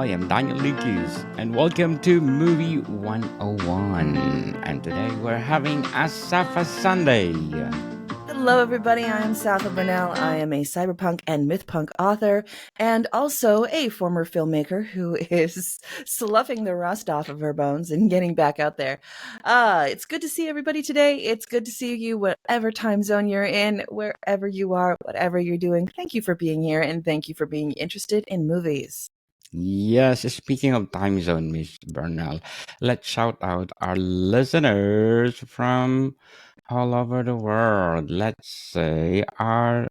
I am Daniel Lucas, and welcome to Movie 101. And today we're having a Safa Sunday. Hello, everybody. I am Safa Burnell. I am a cyberpunk and mythpunk author, and also a former filmmaker who is sloughing the rust off of her bones and getting back out there. It's good to see everybody today. It's good to see you, whatever time zone you're in, wherever you are, whatever you're doing. Thank you for being here, and thank you for being interested in movies. Yes, speaking of time zone, Miss Bernal, let's shout out our listeners from all over the world. Let's say our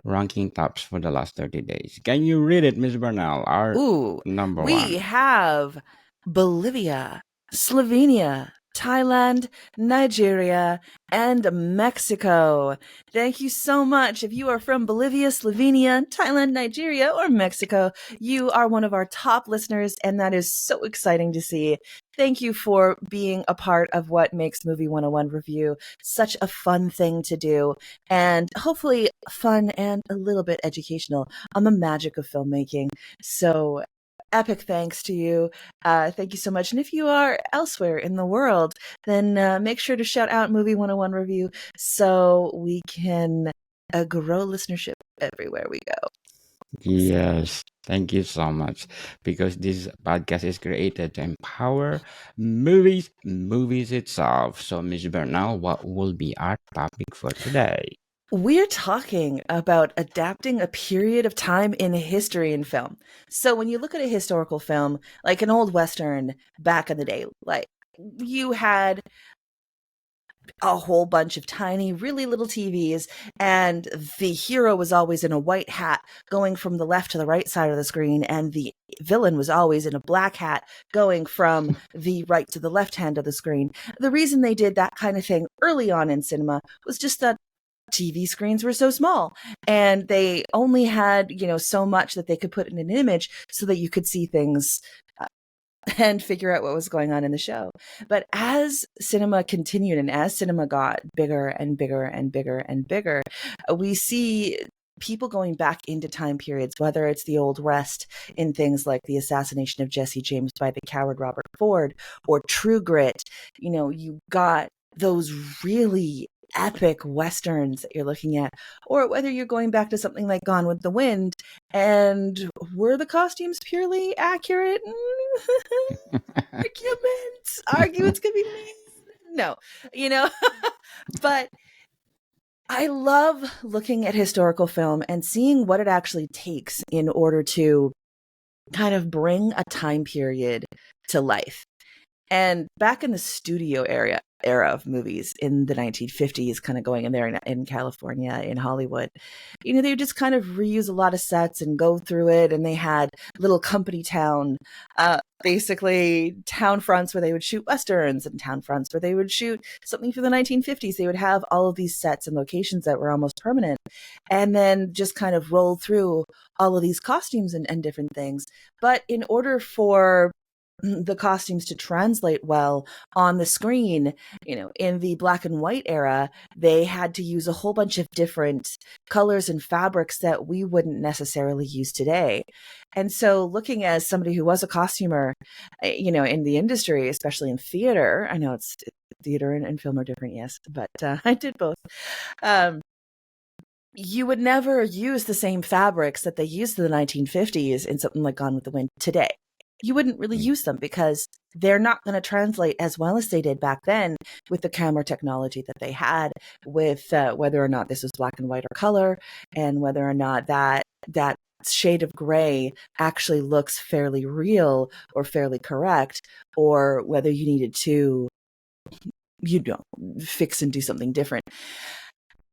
ranking tops for the last 30 days. Can you read it, Miss Bernal? Our Ooh, number we one. have Bolivia, Slovenia, Thailand, Nigeria, and Mexico. Thank you so much. If you are from Bolivia, Slovenia, Thailand, Nigeria, or Mexico, you are one of our top listeners, and that is so exciting to see. Thank you for being a part of what makes Movie 101 Review such a fun thing to do, and hopefully fun and a little bit educational on the magic of filmmaking. So epic thanks to you. Thank you so much. And if you are elsewhere in the world, then make sure to shout out Movie 101 Review so we can grow listenership everywhere we go. Yes, thank you so much. Because this podcast is created to empower movies itself. So, Miss Bernal, what will be our topic for today? We're talking about adapting a period of time in history in film. So when you look at a historical film, like an old Western back in the day, like you had a whole bunch of tiny, really little TVs, and the hero was always in a white hat going from the left to the right side of the screen, and the villain was always in a black hat going from the right to the left hand of the screen. The reason they did that kind of thing early on in cinema was just that TV screens were so small and they only had, so much that they could put in an image so that you could see things and figure out what was going on in the show. But as cinema continued and as cinema got bigger and bigger and bigger and bigger, we see people going back into time periods, whether it's the Old West in things like the assassination of Jesse James by the coward Robert Ford or True Grit. You got those really epic westerns that you're looking at, or whether you're going back to something like Gone with the Wind, and were the costumes purely accurate? Arguments could be made. No, you know, but I love looking at historical film and seeing what it actually takes in order to kind of bring a time period to life. And back in the studio era of movies in the 1950s, kind of going in there in California, in Hollywood, they would just kind of reuse a lot of sets and go through it. And they had little company town, basically town fronts where they would shoot westerns and town fronts where they would shoot something for the 1950s. They would have all of these sets and locations that were almost permanent, and then just kind of roll through all of these costumes and different things. But in order for the costumes to translate well on the screen, in the black and white era, they had to use a whole bunch of different colors and fabrics that we wouldn't necessarily use today. And so looking as somebody who was a costumer, in the industry, especially in theater, I know it's theater and film are different, yes, but I did both. You would never use the same fabrics that they used in the 1950s in something like Gone with the Wind today. You wouldn't really use them because they're not going to translate as well as they did back then with the camera technology that they had, with whether or not this was black and white or color, and whether or not that shade of gray actually looks fairly real or fairly correct, or whether you needed to, fix and do something different.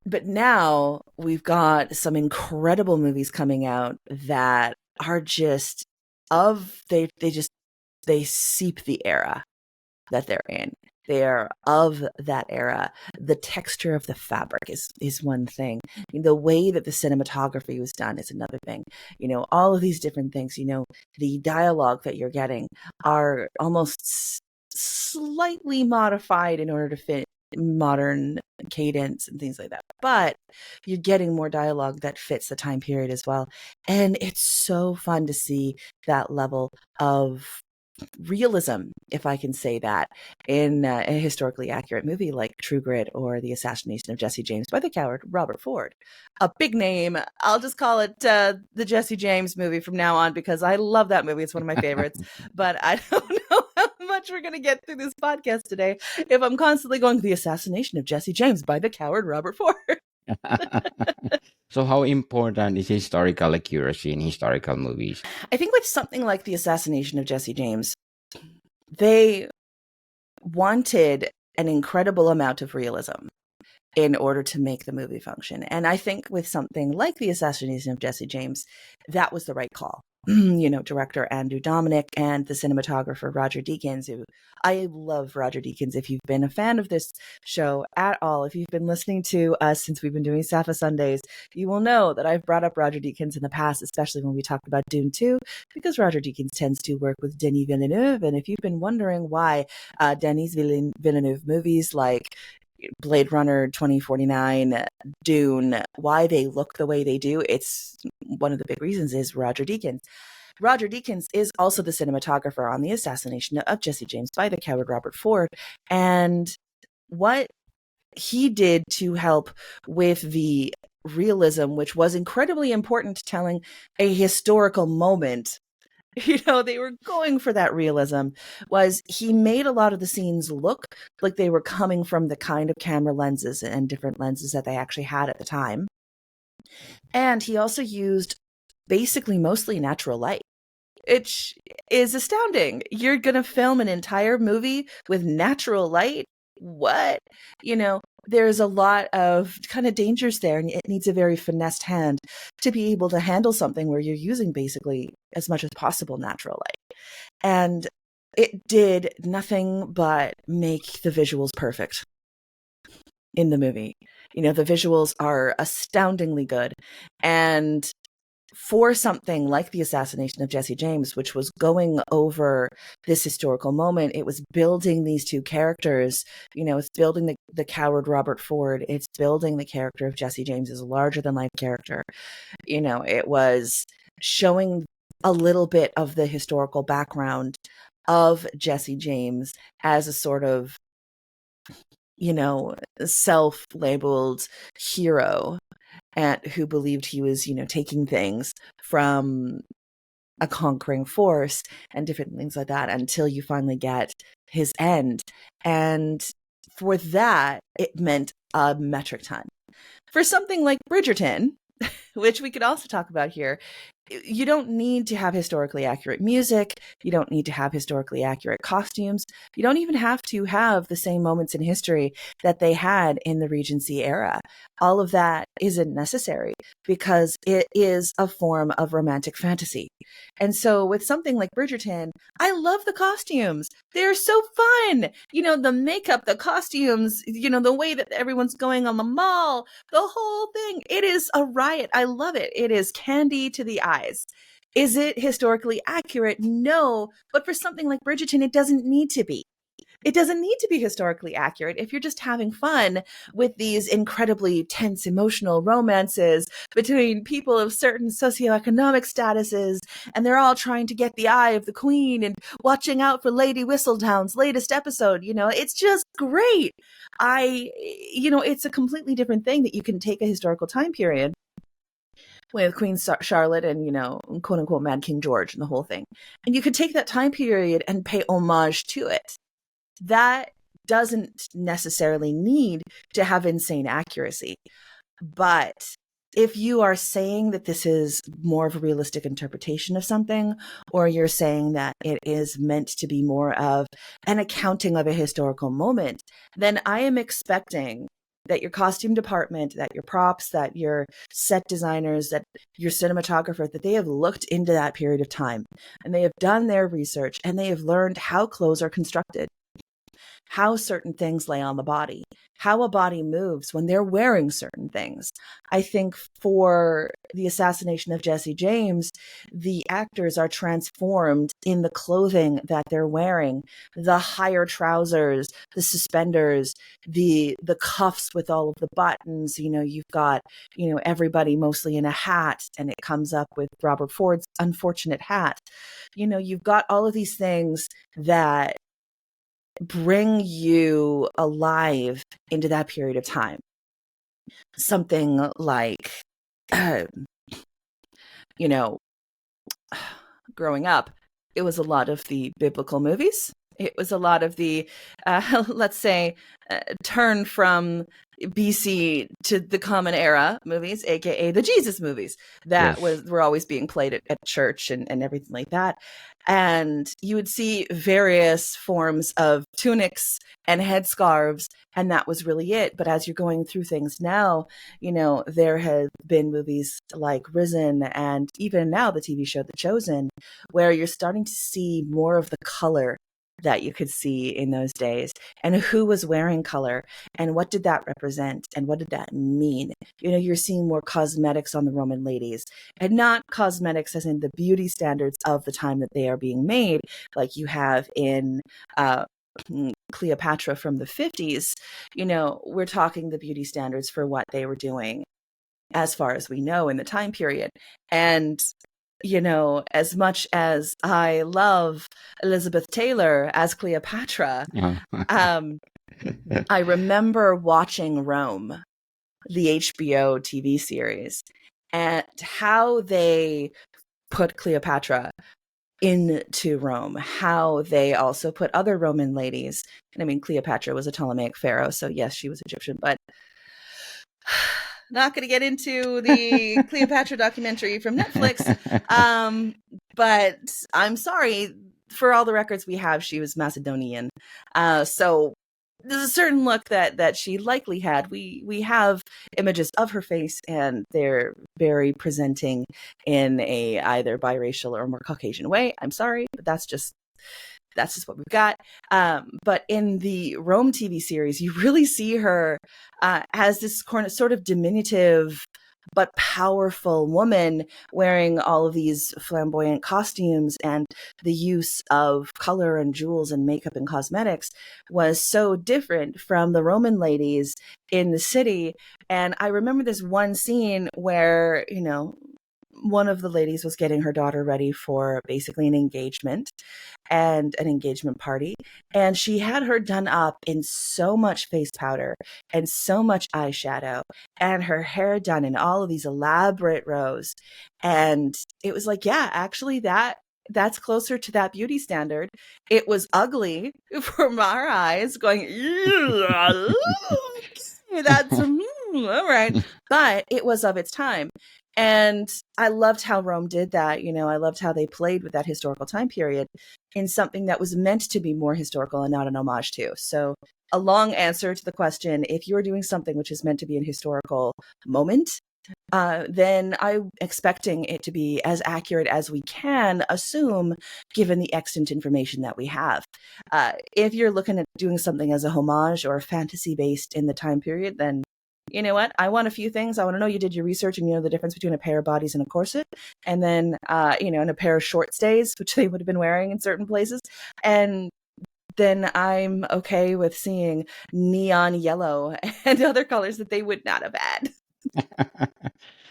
But now we've got some incredible movies coming out that are just they seep the era that they're in. They are of that era. The texture of the fabric is one thing. The way that the cinematography was done is another thing. All of these different things. The dialogue that you're getting are almost slightly modified in order to fit modern cadence and things like that. But you're getting more dialogue that fits the time period as well. And it's so fun to see that level of realism, if I can say that, in a historically accurate movie like True Grit or The Assassination of Jesse James by the coward Robert Ford. A big name. I'll just call it the Jesse James movie from now on because I love that movie. It's one of my favorites. But I don't know how much we're going to get through this podcast today if I'm constantly going The Assassination of Jesse James by the coward Robert Ford. So, how important is historical accuracy in historical movies? I think with something like The Assassination of Jesse James, they wanted an incredible amount of realism in order to make the movie function. And I think with something like The Assassination of Jesse James, that was the right call. Director Andrew Dominik and the cinematographer Roger Deakins, who I love Roger Deakins. If you've been a fan of this show at all, if you've been listening to us since we've been doing Safa Sundays, you will know that I've brought up Roger Deakins in the past, especially when we talked about Dune 2, because Roger Deakins tends to work with Denis Villeneuve. And if you've been wondering why Denis Villeneuve movies like Blade Runner 2049, Dune, why they look the way they do, it's one of the big reasons is Roger Deakins. Roger Deakins is also the cinematographer on The Assassination of Jesse James by the coward Robert Ford. And what he did to help with the realism, which was incredibly important to telling a historical moment, they were going for that realism, was he made a lot of the scenes look like they were coming from the kind of camera lenses and different lenses that they actually had at the time. And he also used basically mostly natural light, which is astounding. You're going to film an entire movie with natural light? What? There's a lot of kind of dangers there, and it needs a very finessed hand to be able to handle something where you're using basically as much as possible natural light. And it did nothing but make the visuals perfect in the movie. The visuals are astoundingly good. And for something like The Assassination of Jesse James, which was going over this historical moment, it was building these two characters. It's building the coward Robert Ford. It's building the character of Jesse James as a larger-than-life character. It was showing a little bit of the historical background of Jesse James as a sort of, self-labeled hero and who believed he was, taking things from a conquering force and different things like that until you finally get his end. And for that, it meant a metric ton. For something like Bridgerton, which we could also talk about here, you don't need to have historically accurate music. You don't need to have historically accurate costumes. You don't even have to have the same moments in history that they had in the Regency era. All of that isn't necessary because it is a form of romantic fantasy. And so with something like Bridgerton, I love the costumes. They're so fun. The makeup, the costumes, the way that everyone's going on the mall, the whole thing. It is a riot. I love it. It is candy to the eyes. Is it historically accurate? No. But for something like Bridgerton, it doesn't need to be. It doesn't need to be historically accurate if you're just having fun with these incredibly tense emotional romances between people of certain socioeconomic statuses, and they're all trying to get the eye of the queen and watching out for Lady Whistledown's latest episode. It's just great. It's a completely different thing that you can take a historical time period with Queen Charlotte and, quote unquote, Mad King George and the whole thing. And you could take that time period and pay homage to it. That doesn't necessarily need to have insane accuracy. But if you are saying that this is more of a realistic interpretation of something, or you're saying that it is meant to be more of an accounting of a historical moment, then I am expecting that your costume department, that your props, that your set designers, that your cinematographer, that they have looked into that period of time and they have done their research and they have learned how clothes are constructed, how certain things lay on the body, how a body moves when they're wearing certain things. I think for the assassination of Jesse James, the actors are transformed in the clothing that they're wearing, the higher trousers, the suspenders, the cuffs with all of the buttons. You've got, everybody mostly in a hat, and it comes up with Robert Ford's unfortunate hat. You've got all of these things that bring you alive into that period of time. Something like, growing up, it was a lot of the biblical movies. It was a lot of the, let's say, turn from BC to the Common Era movies, aka the Jesus movies that Yes. were always being played at church and everything like that. And you would see various forms of tunics and headscarves, and that was really it. But as you're going through things now, there have been movies like Risen, and even now the TV show The Chosen, where you're starting to see more of the color that you could see in those days, and who was wearing color, and what did that represent, and what did that mean. You're seeing more cosmetics on the Roman ladies, and not cosmetics as in the beauty standards of the time that they are being made, like you have in Cleopatra from the 50s. We're talking the beauty standards for what they were doing as far as we know in the time period. And as much as I love Elizabeth Taylor as Cleopatra, Oh. I remember watching Rome, the HBO TV series, and how they put Cleopatra into Rome, how they also put other Roman ladies. And I mean, Cleopatra was a Ptolemaic pharaoh, so yes, she was Egyptian, but not going to get into the Cleopatra documentary from Netflix. But I'm sorry, for all the records we have, she was Macedonian. So there's a certain look that she likely had. We have images of her face, and they're very presenting in a either biracial or more Caucasian way. I'm sorry, but that's just what we've got. But in the Rome TV series, you really see her as this sort of diminutive but powerful woman wearing all of these flamboyant costumes, and the use of color and jewels and makeup and cosmetics was so different from the Roman ladies in the city. And I remember this one scene where, one of the ladies was getting her daughter ready for basically an engagement and an engagement party. And she had her done up in so much face powder and so much eyeshadow, and her hair done in all of these elaborate rows. And it was like, yeah, actually that's closer to that beauty standard. It was ugly from our eyes going, that's all right. But it was of its time. And I loved how Rome did that. I loved how they played with that historical time period in something that was meant to be more historical and not an homage to. So a long answer to the question, if you're doing something which is meant to be an historical moment, then I'm expecting it to be as accurate as we can assume, given the extant information that we have. If you're looking at doing something as a homage or fantasy based in the time period, then you know what? I want a few things. I want to know you did your research and you know the difference between a pair of bodies and a corset, and then and a pair of short stays, which they would have been wearing in certain places. And then I'm okay with seeing neon yellow and other colors that they would not have had.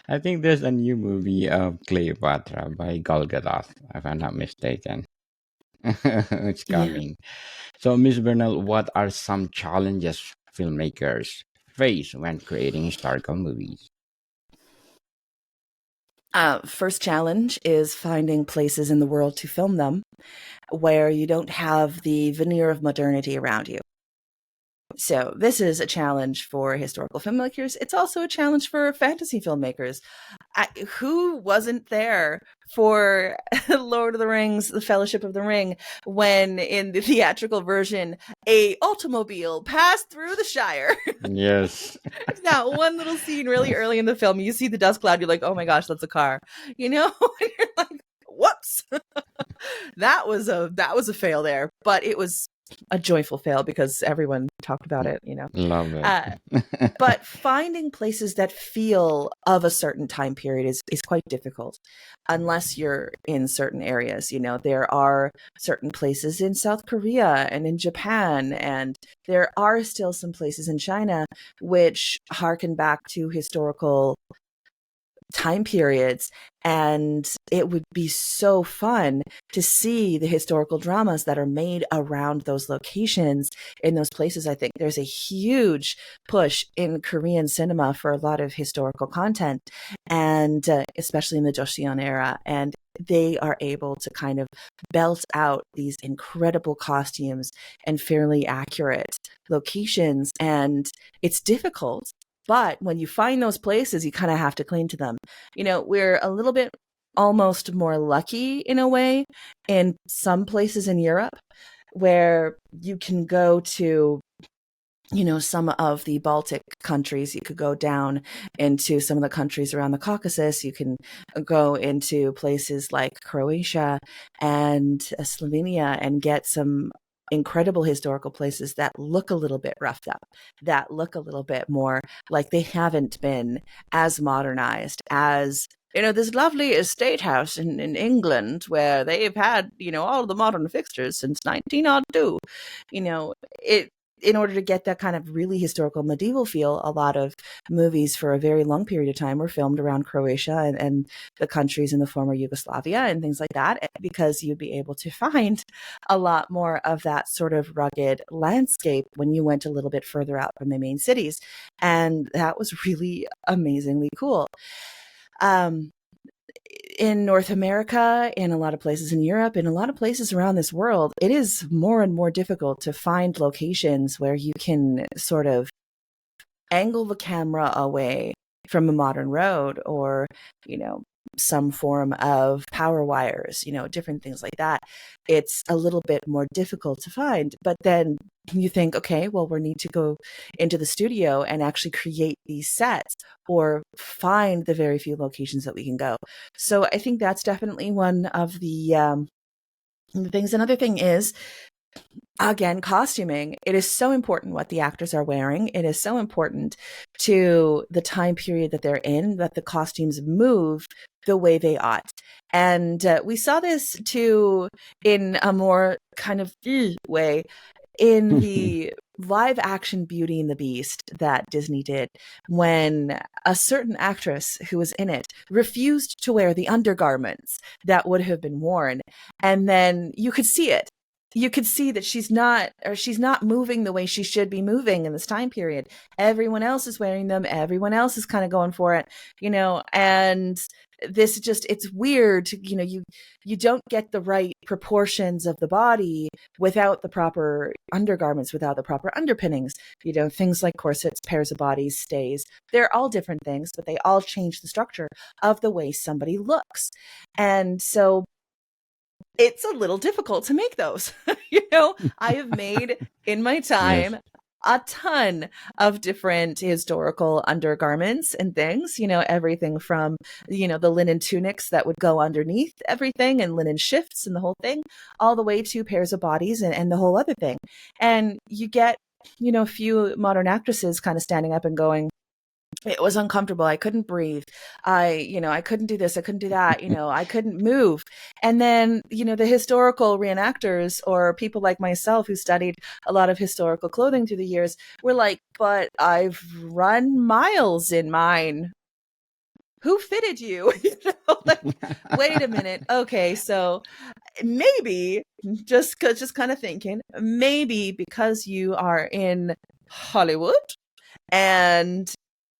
I think there's a new movie of Cleopatra by Gal Gadot, if I'm not mistaken. It's Yeah. coming. So, Miss Bernal, what are some challenges filmmakers face when creating historical movies? First challenge is finding places in the world to film them where you don't have the veneer of modernity around you. So this is a challenge for historical filmmakers. It's also a challenge for fantasy filmmakers. Who wasn't there for Lord of the Rings, The Fellowship of the Ring, when in the theatrical version, a automobile passed through the Shire? Yes. That one little scene really early in the film, you see the dust cloud, you're like, oh my gosh, that's a car. And you're like, whoops. That was a fail there, but it was a joyful fail because everyone talked about it, Love Uh, it. but finding places that feel of a certain time period is quite difficult unless you're in certain areas. There are certain places in South Korea and in Japan, and there are still some places in China which harken back to historical time periods, and it would be so fun to see the historical dramas that are made around those locations in those places. I think there's a huge push in Korean cinema for a lot of historical content, and especially in the Joseon era, and they are able to kind of belt out these incredible costumes and fairly accurate locations, and it's difficult. But when you find those places, you kind of have to cling to them. We're a little bit almost more lucky in a way in some places in Europe where you can go to, some of the Baltic countries. You could go down into some of the countries around the Caucasus. You can go into places like Croatia and Slovenia and get some incredible historical places that look a little bit roughed up, that look a little bit more like they haven't been as modernized as this lovely estate house in England where they've had, all the modern fixtures since 19 odd two. It in order to get that kind of really historical medieval feel, a lot of movies for a very long period of time were filmed around Croatia and the countries in the former Yugoslavia and things like that, because you'd be able to find a lot more of that sort of rugged landscape when you went a little bit further out from the main cities. And that was really amazingly cool. In North America, in a lot of places in Europe, in a lot of places around this world, it is more and more difficult to find locations where you can sort of angle the camera away from a modern road or, some form of power wires, different things like that. It's a little bit more difficult to find. But then you think, okay, well, we need to go into the studio and actually create these sets or find the very few locations that we can go. So I think that's definitely one of the things. Another thing is, again, costuming. It is so important what the actors are wearing. It is so important to the time period that they're in, that the costumes move the way they ought. And we saw this too in a more kind of way in the live action Beauty and the Beast that Disney did, when a certain actress who was in it refused to wear the undergarments that would have been worn. And then you could see it. You could see that she's not moving the way she should be moving in this time period. Everyone else is wearing them. Everyone else is kind of going for it, and this just, it's weird. You don't get the right proportions of the body without the proper undergarments, without the proper underpinnings. Things like corsets, pairs of bodies, stays. They're all different things, but they all change the structure of the way somebody looks. And so it's a little difficult to make those. I have made in my time Yes. a ton of different historical undergarments and things, everything from, the linen tunics that would go underneath everything and linen shifts and the whole thing, all the way to pairs of bodies and the whole other thing. And you get, a few modern actresses kind of standing up and going, it was uncomfortable. I couldn't breathe. I couldn't do this. I couldn't do that. I couldn't move. And then, the historical reenactors or people like myself who studied a lot of historical clothing through the years were like, but I've run miles in mine. Who fitted you? Wait a minute. Okay. So maybe just kind of thinking, maybe because you are in Hollywood and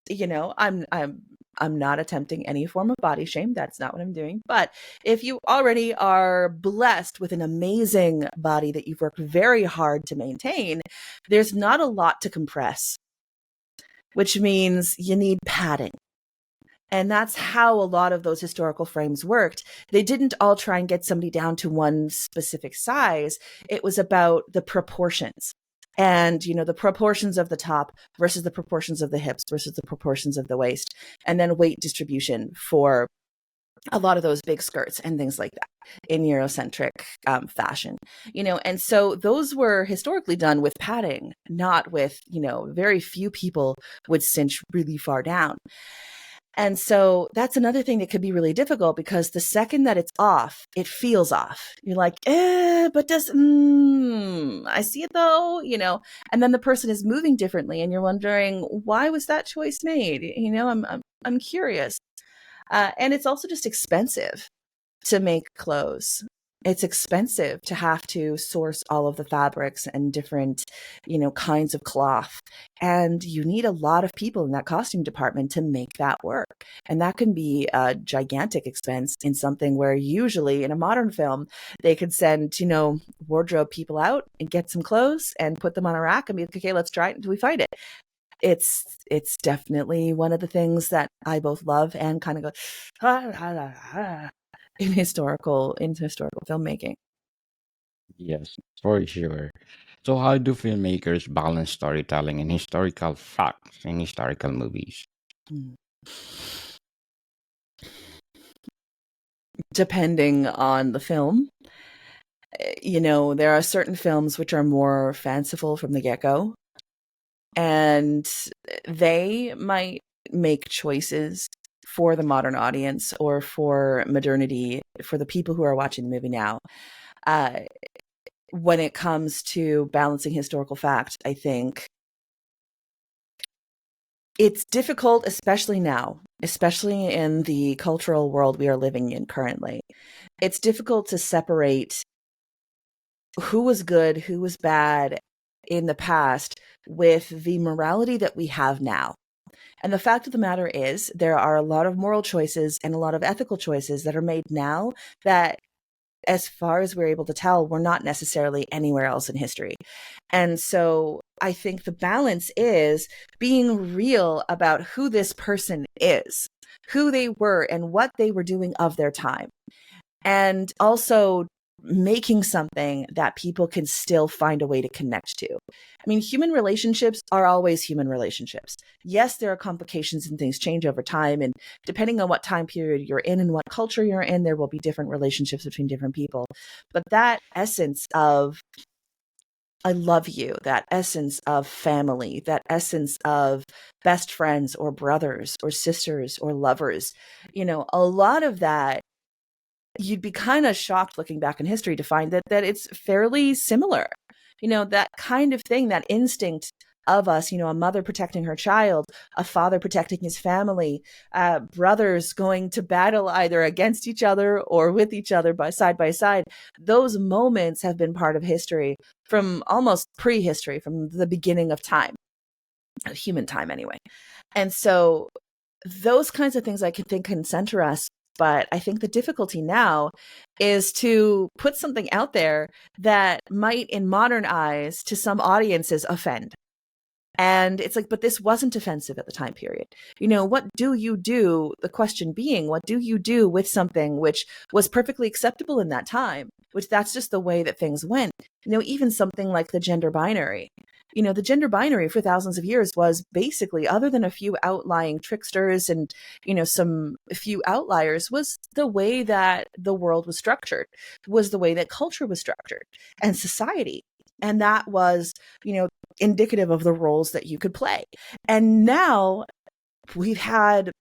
I'm not attempting any form of body shame. That's not what I'm doing. But if you already are blessed with an amazing body that you've worked very hard to maintain, there's not a lot to compress, which means you need padding. And that's how a lot of those historical frames worked. They didn't all try and get somebody down to one specific size. It was about the proportions. And, the proportions of the top versus the proportions of the hips versus the proportions of the waist, and then weight distribution for a lot of those big skirts and things like that in Eurocentric fashion, and so those were historically done with padding, not with, very few people would cinch really far down. And so that's another thing that could be really difficult, because the second that it's off, it feels off. You're like, but I see it though, and then the person is moving differently and you're wondering, why was that choice made? I'm curious. And it's also just expensive to make clothes. It's expensive to have to source all of the fabrics and different, kinds of cloth. And you need a lot of people in that costume department to make that work. And that can be a gigantic expense in something where usually in a modern film, they could send, wardrobe people out and get some clothes and put them on a rack and be like, okay, let's try it until we find it. It's definitely one of the things that I both love and kind of go in historical filmmaking. Yes, for sure. So, how do filmmakers balance storytelling and historical facts in historical movies? Mm. Depending on the film, there are certain films which are more fanciful from the get-go, and they might make choices for the modern audience or for modernity, for the people who are watching the movie now. When it comes to balancing historical fact, I think it's difficult, especially now, especially in the cultural world we are living in currently. It's difficult to separate who was good, who was bad in the past with the morality that we have now. And the fact of the matter is, there are a lot of moral choices and a lot of ethical choices that are made now that, as far as we're able to tell, were not necessarily anywhere else in history. And so I think the balance is being real about who this person is, who they were, and what they were doing of their time. And also making something that people can still find a way to connect to. I mean, human relationships are always human relationships. Yes, there are complications and things change over time. And depending on what time period you're in and what culture you're in, there will be different relationships between different people. But that essence of, I love you, that essence of family, that essence of best friends or brothers or sisters or lovers, a lot of that, you'd be kind of shocked looking back in history to find that it's fairly similar. That kind of thing, that instinct of us, a mother protecting her child, a father protecting his family, brothers going to battle either against each other or with each other by side. Those moments have been part of history from almost prehistory, from the beginning of time, human time anyway. And so those kinds of things I can think can center us. But I think the difficulty now is to put something out there that might, in modern eyes, to some audiences, offend. And it's like, but this wasn't offensive at the time period. What do you do? The question being, what do you do with something which was perfectly acceptable in that time? Which that's just the way that things went. Even something like the gender binary. The gender binary for thousands of years was basically, other than a few outlying tricksters and, some few outliers, was the way that the world was structured, was the way that culture was structured and society. And that was, indicative of the roles that you could play. And now we've had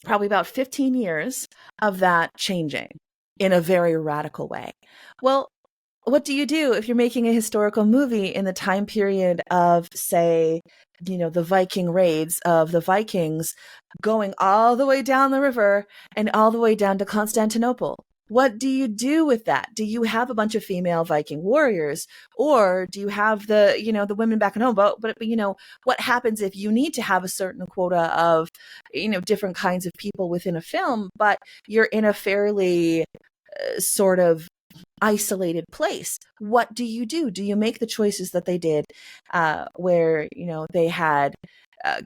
probably about 15 years of that changing in a very radical way. Well, what do you do if you're making a historical movie in the time period of, say, the Viking raids of the Vikings going all the way down the river and all the way down to Constantinople? What do you do with that? Do you have a bunch of female Viking warriors, or do you have the women back at home? But what happens if you need to have a certain quota of, different kinds of people within a film, but you're in a fairly sort of isolated place? What do you do? Do you make the choices that they did, where they had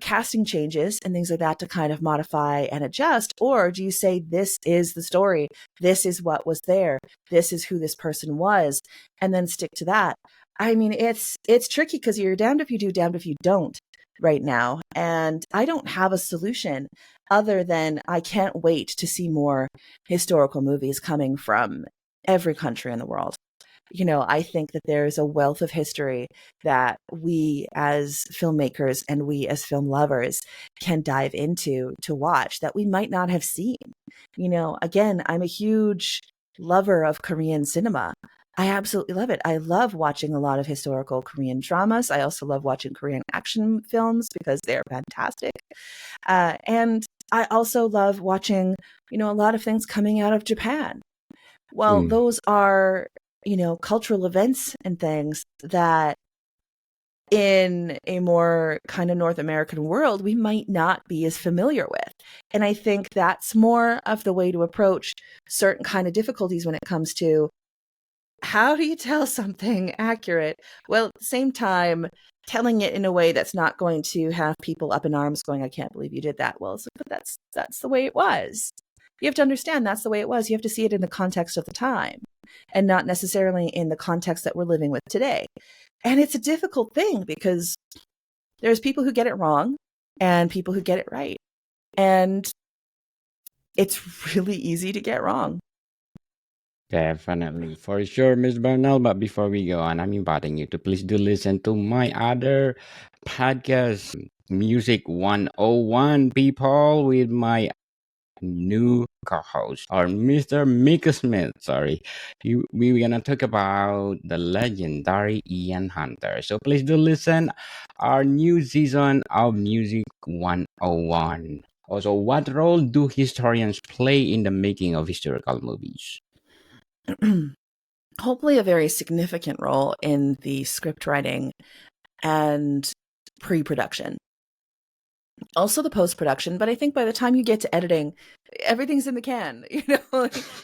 casting changes and things like that to kind of modify and adjust? Or do you say, this is the story, this is what was there, this is who this person was, and then stick to that? I mean, it's tricky, because you're damned if you do, damned if you don't. right now. And I don't have a solution other than I can't wait to see more historical movies coming from every country in the world. I think that there is a wealth of history that we as filmmakers and we as film lovers can dive into to watch that we might not have seen. Again, I'm a huge lover of Korean cinema. I absolutely love it. I love watching a lot of historical Korean dramas. I also love watching Korean action films because they're fantastic. And I also love watching, a lot of things coming out of Japan. Well, Mm. those are, cultural events and things that in a more kind of North American world, we might not be as familiar with. And I think that's more of the way to approach certain kind of difficulties when it comes to how do you tell something accurate? Well, at the same time, telling it in a way that's not going to have people up in arms going, I can't believe you did that. Well, but that's the way it was. You have to understand that's the way it was. You have to see it in the context of the time and not necessarily in the context that we're living with today. And it's a difficult thing because there's people who get it wrong and people who get it right. And it's really easy to get wrong. Definitely, for sure, Miss Bernal. But before we go on, I'm inviting you to please do listen to my other podcast, Music 101, people, with my new co-host, or Mr. Mika Smith. Sorry, we were gonna talk about the legendary Ian Hunter. So please do listen our new season of Music 101. Also, what role do historians play in the making of historical movies? Hopefully a very significant role in the script writing and pre-production. Also the post-production, but I think by the time you get to editing, everything's in the can.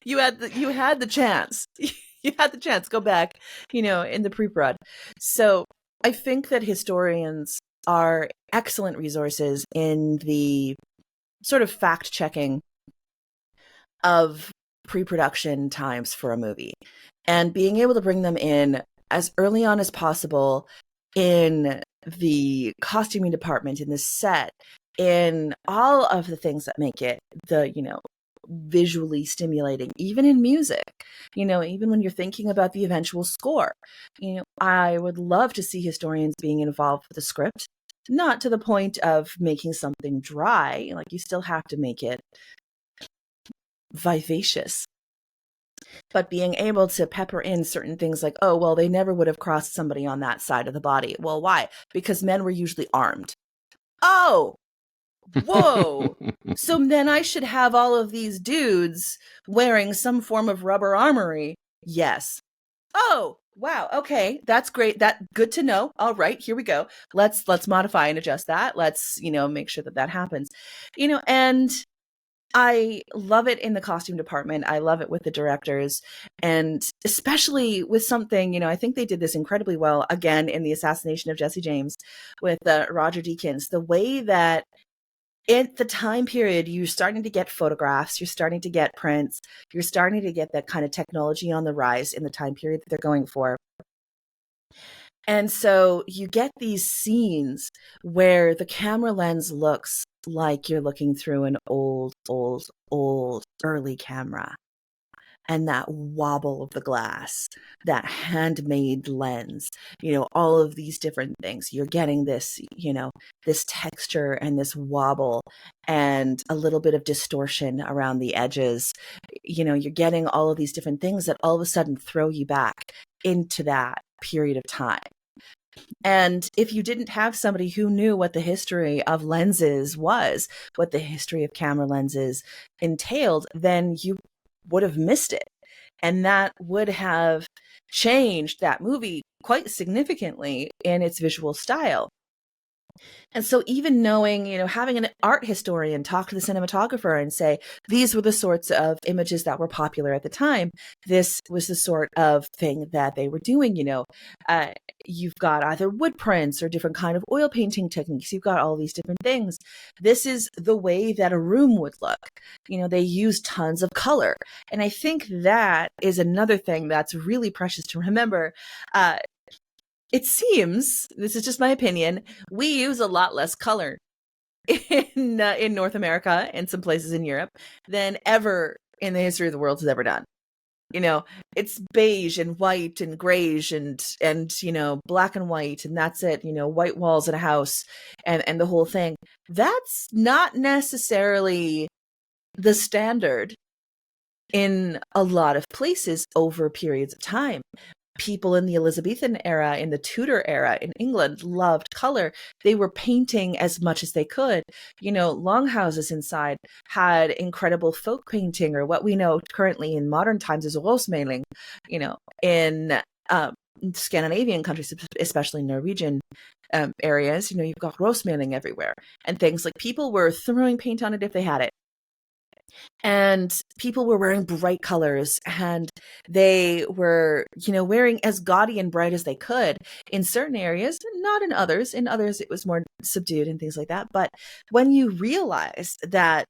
You had the chance. You had the chance. Go back, in the pre-prod. So I think that historians are excellent resources in the sort of fact-checking of pre-production times for a movie and being able to bring them in as early on as possible in the costuming department, in the set, in all of the things that make it visually stimulating, even in music, even when you're thinking about the eventual score. I would love to see historians being involved with the script, not to the point of making something dry. Like, you still have to make it vivacious, but being able to pepper in certain things like, oh, well, they never would have crossed somebody on that side of the body. Well, why? Because men were usually armed. Oh, whoa. So then I should have all of these dudes wearing some form of rubber armory. Yes. Oh, wow. Okay. That's great. Good to know. All right, here we go. Let's modify and adjust that. Let's, make sure that happens. And I love it in the costume department. I love it with the directors, and especially with something, I think they did this incredibly well again in the assassination of Jesse James with Roger Deakins. The way that in the time period, you're starting to get photographs, you're starting to get prints, you're starting to get that kind of technology on the rise in the time period that they're going for. And so you get these scenes where the camera lens looks like you're looking through an old early camera. And that wobble of the glass, that handmade lens, all of these different things. You're getting this, this texture and this wobble and a little bit of distortion around the edges. You're getting all of these different things that all of a sudden throw you back into that period of time. And if you didn't have somebody who knew what the history of lenses was, what the history of camera lenses entailed, then you would have missed it. And that would have changed that movie quite significantly in its visual style. And so even knowing, having an art historian talk to the cinematographer and say, these were the sorts of images that were popular at the time. This was the sort of thing that they were doing, you've got either wood prints or different kind of oil painting techniques. You've got all these different things. This is the way that a room would look. They use tons of color. And I think that is another thing that's really precious to remember. it seems, this is just my opinion, we use a lot less color in North America and some places in Europe than ever in the history of the world has ever done. You know, it's beige and white and grayish and black and white, and that's it. White walls in a house, and the whole thing. That's not necessarily the standard in a lot of places over periods of time. People in the Elizabethan era, in the Tudor era in England, loved color. They were painting as much as they could. Longhouses inside had incredible folk painting, or what we know currently in modern times as Rosmaling. In Scandinavian countries, especially Norwegian areas, you've got Rosmaling everywhere and things like people were throwing paint on it if they had it. And people were wearing bright colors, and they were wearing as gaudy and bright as they could in certain areas, not in others. In others it was more subdued and things like that. But when you realize that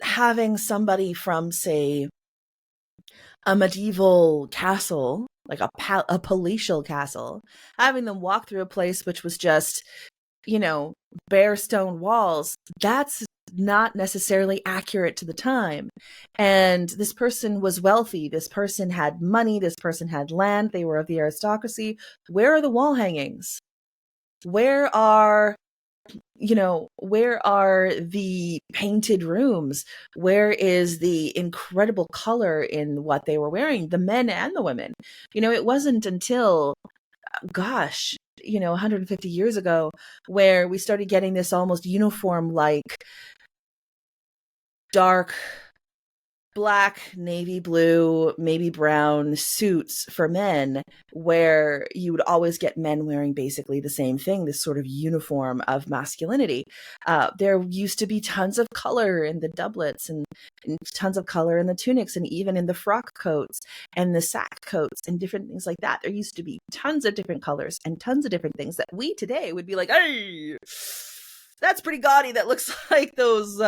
having somebody from, say, a medieval castle, like a palatial castle, having them walk through a place which was just bare stone walls, that's not necessarily accurate to the time. And this person was wealthy, this person had money, this person had land, they were of the aristocracy. Where are the wall hangings? Where are the painted rooms? Where is the incredible color in what they were wearing, the men and the women? It wasn't until, 150 years ago, where we started getting this almost uniform, like dark black, navy blue, maybe brown suits for men, where you would always get men wearing basically the same thing, this sort of uniform of masculinity. There used to be tons of color in the doublets and tons of color in the tunics, and even in the frock coats and the sack coats and different things like that. There used to be tons of different colors and tons of different things that we today would be like, hey, that's pretty gaudy. That looks like those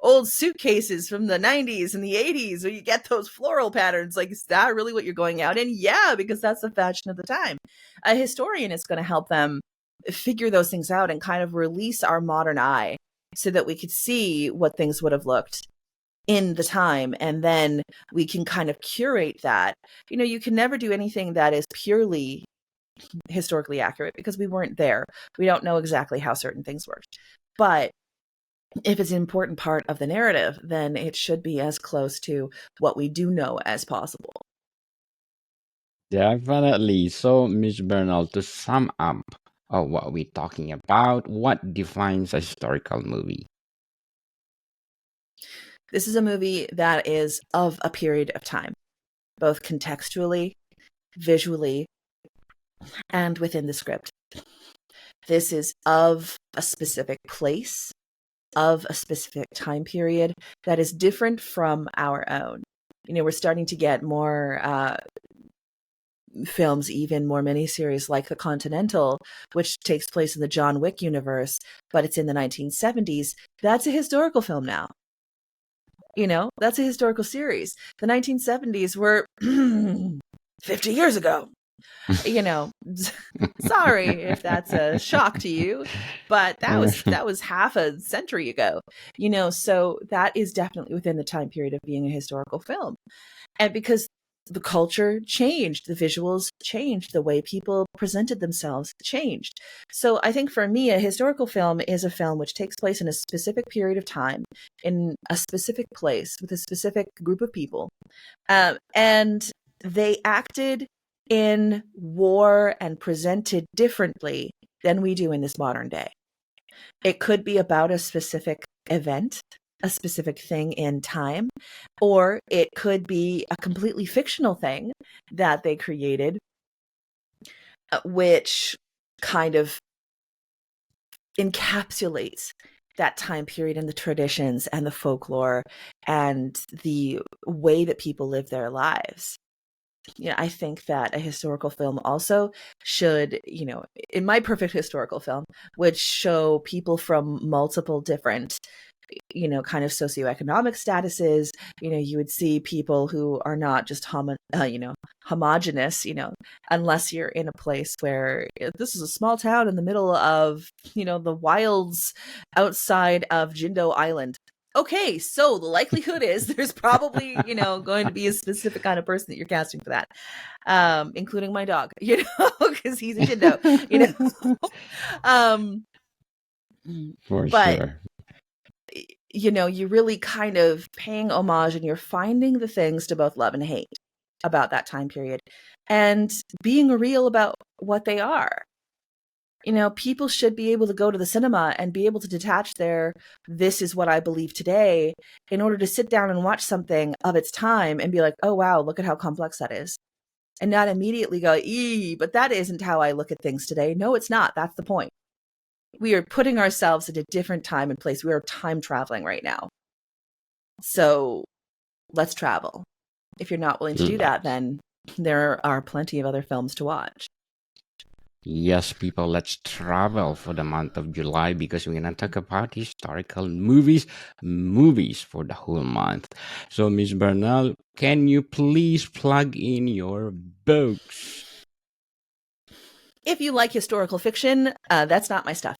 old suitcases from the 90s and the 80s where you get those floral patterns. Like, is that really what you're going out in? Yeah, because that's the fashion of the time. A historian is going to help them figure those things out and kind of release our modern eye so that we could see what things would have looked in the time. And then we can kind of curate that. You can never do anything that is purely historically accurate because we weren't there. We don't know exactly how certain things worked. But if it's an important part of the narrative, then it should be as close to what we do know as possible. Definitely. So, Miss Bernal, to sum up what we're talking about, what defines a historical movie? This is a movie that is of a period of time, both contextually, visually, and within the script. This is of a specific place, of a specific time period that is different from our own. We're starting to get more films, even more miniseries like The Continental, which takes place in the John Wick universe, but it's in the 1970s. That's a historical film now. That's a historical series. The 1970s were 50 years ago. Sorry if that's a shock to you, but that was half a century ago. So that is definitely within the time period of being a historical film. And because the culture changed, the visuals changed, the way people presented themselves changed. So I think for me, a historical film is a film which takes place in a specific period of time, in a specific place, with a specific group of people. And they acted in war and presented differently than we do in this modern day. It could be about a specific event, a specific thing in time, or it could be a completely fictional thing that they created, which kind of encapsulates that time period and the traditions and the folklore and the way that people live their lives. I think that a historical film also should, in my perfect historical film, would show people from multiple different kind of socioeconomic statuses. You would see people who are not just homogenous, unless you're in a place where this is a small town in the middle of, the wilds outside of Jindo Island. Okay, so the likelihood is there's probably, going to be a specific kind of person that you're casting for that, including my dog, because he's a Jindo, For but sure. you're really kind of paying homage, and you're finding the things to both love and hate about that time period and being real about what they are. People should be able to go to the cinema and be able to detach this is what I believe today, in order to sit down and watch something of its time and be like, oh, wow, look at how complex that is. And not immediately go, but that isn't how I look at things today. No, it's not. That's the point. We are putting ourselves at a different time and place. We are time traveling right now. So let's travel. If you're not willing to do that, then there are plenty of other films to watch. Yes, people, let's travel for the month of July, because we're going to talk about historical movies for the whole month. So, Miss Bernal, can you please plug in your books? If you like historical fiction, that's not my stuff.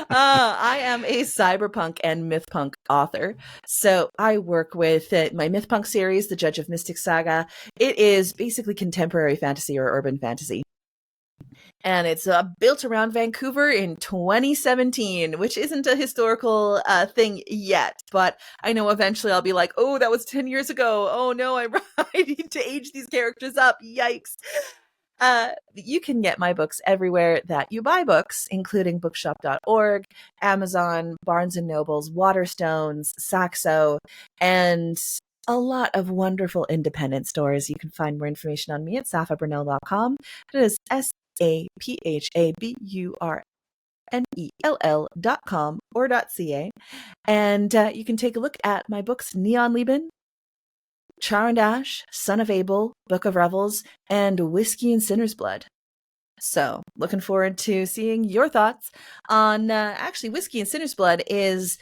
I am a cyberpunk and mythpunk author. So I work with my mythpunk series, The Judge of Mystic Saga. It is basically contemporary fantasy or urban fantasy. And it's built around Vancouver in 2017, which isn't a historical thing yet. But I know eventually I'll be like, oh, that was 10 years ago. Oh, no, I need to age these characters up. Yikes. You can get my books everywhere that you buy books, including bookshop.org, Amazon, Barnes & Nobles, Waterstones, Saxo, and a lot of wonderful independent stores. You can find more information on me at saphaburnell.com. It is saphaburnell.com or .ca. And you can take a look at my books, Neon Lieben, Char and Ash, Son of Abel, Book of Revels, and Whiskey and Sinner's Blood. So, looking forward to seeing your thoughts on, actually, Whiskey and Sinner's Blood is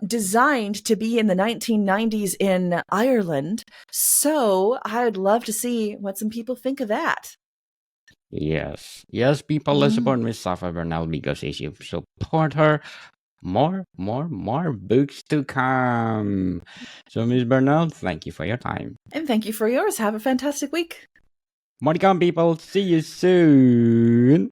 designed to be in the 1990s in Ireland. So, I would love to see what some people think of that. Yes, people, let's support Miss Safa Bernal, because if you support her, more books to come. So, Miss Bernal, thank you for your time. And thank you for yours. Have a fantastic week. More to come, people. See you soon.